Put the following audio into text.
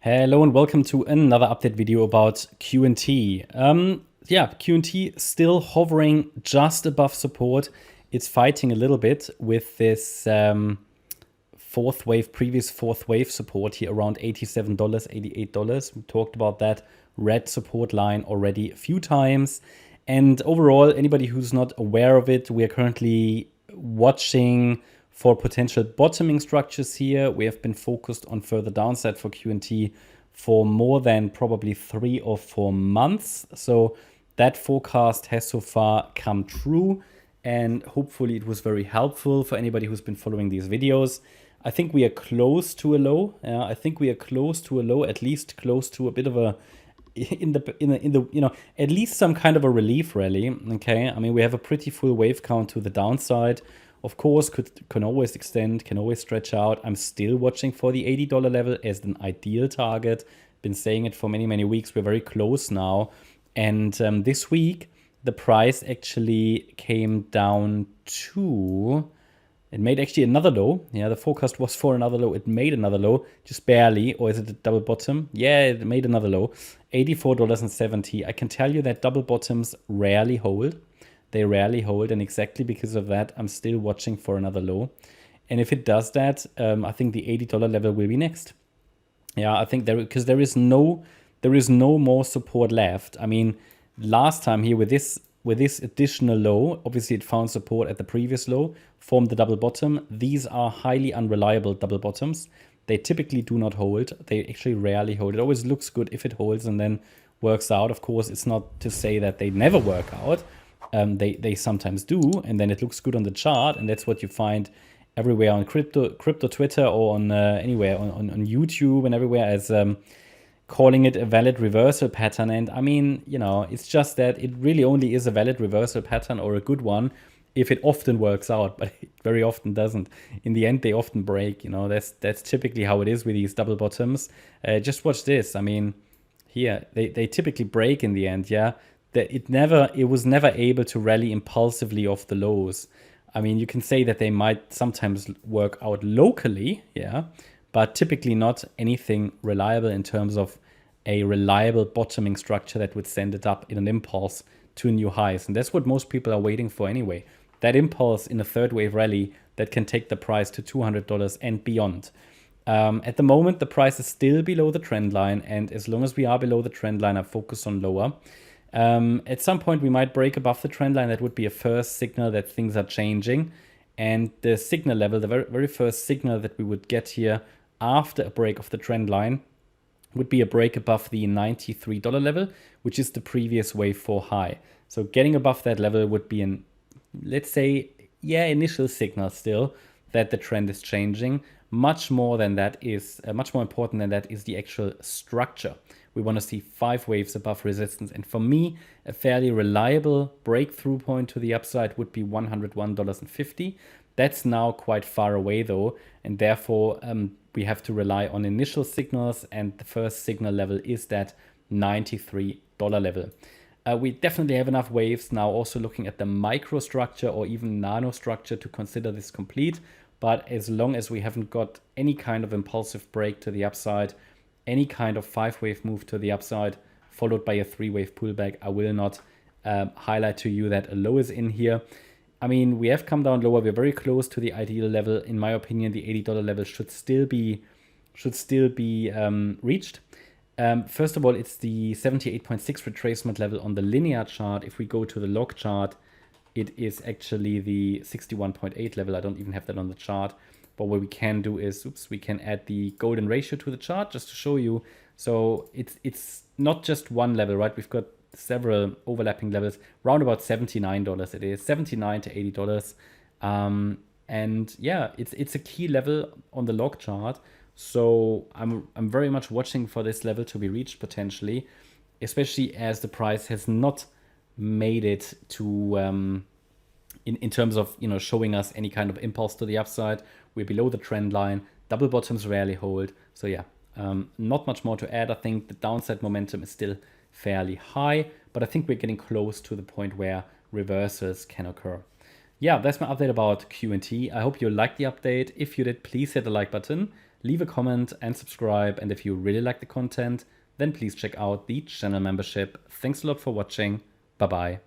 Hello and welcome to another update video about QNT. QNT still hovering just above support. It's fighting a little bit with this previous fourth wave support here around $87, $88. We talked about that red support line already a few times. And overall, anybody who's not aware of it, we are currently watching for potential bottoming structures here. We have been focused on further downside for QNT for more than probably 3 or 4 months. So that forecast has so far come true, and hopefully it was very helpful for anybody who's been following these videos. I think we are close to a low. I think we are close to a low, at least close to a bit of a at least some kind of a relief rally. Okay, I mean, we have a pretty full wave count to the downside. Of course, can always extend, can always stretch out. I'm still watching for the $80 level as an ideal target. Been saying it for many, many weeks. We're very close now. And this week, the price actually came down to... It made actually another low. Yeah, the forecast was for another low. It made another low, just barely. Or is it a double bottom? Yeah, it made another low. $84.70. I can tell you that double bottoms rarely hold. They rarely hold, and exactly because of that, I'm still watching for another low. And if it does that, I think the $80 level will be next. Yeah, I think because there is no more support left. I mean, last time here with this additional low, obviously it found support at the previous low, formed the double bottom. These are highly unreliable double bottoms. They typically do not hold. They actually rarely hold. It always looks good if it holds and then works out. Of course, it's not to say that they never work out. They sometimes do, and then it looks good on the chart, and that's what you find everywhere on crypto Twitter or on anywhere on YouTube and everywhere as calling it a valid reversal pattern. And I mean, it's just that it really only is a valid reversal pattern or a good one if it often works out, but it very often doesn't. In the end, they often break. That's typically how it is with these double bottoms. Just watch this. I mean, here they typically break in the end. Yeah. That it was never able to rally impulsively off the lows. I mean, you can say that they might sometimes work out locally, yeah, but typically not anything reliable in terms of a reliable bottoming structure that would send it up in an impulse to new highs. And that's what most people are waiting for anyway. That impulse in a third wave rally that can take the price to $200 and beyond. At the moment, the price is still below the trend line. And as long as we are below the trend line, I focus on lower. At some point, we might break above the trend line. That would be a first signal that things are changing. And the signal level, the very first signal that we would get here after a break of the trend line would be a break above the $93 level, which is the previous wave 4 high. So getting above that level would be an, let's say, initial signal still that the trend is changing. Much more important than that is the actual structure. We want to see 5 waves above resistance. And for me, a fairly reliable breakthrough point to the upside would be $101.50. That's now quite far away though. And therefore, we have to rely on initial signals. And the first signal level is that $93 level. We definitely have enough waves now also looking at the microstructure or even nanostructure to consider this complete. But as long as we haven't got any kind of impulsive break to the upside, any kind of 5-wave move to the upside, followed by a 3-wave pullback, I will not highlight to you that a low is in here. I mean, we have come down lower. We're very close to the ideal level. In my opinion, the $80 level should still be reached. First of all, it's the 78.6 retracement level on the linear chart. If we go to the log chart, it is actually the 61.8 level. I don't even have that on the chart. But what we can do is, we can add the golden ratio to the chart just to show you. So it's not just one level, right? We've got several overlapping levels. Around about $79 it is, $79 to $80. And yeah, it's a key level on the log chart. So I'm very much watching for this level to be reached potentially, especially as the price has not made it to in terms of showing us any kind of impulse to the upside. We're below the trend line. Double bottoms rarely hold. So yeah, not much more to add. I think the downside momentum is still fairly high, but I think we're getting close to the point where reversals can occur. Yeah, that's my update about QNT. I hope you liked the update. If you did, please hit the like button. leave a comment and subscribe. And if you really like the content, then please check out the channel membership. Thanks a lot for watching. Bye bye.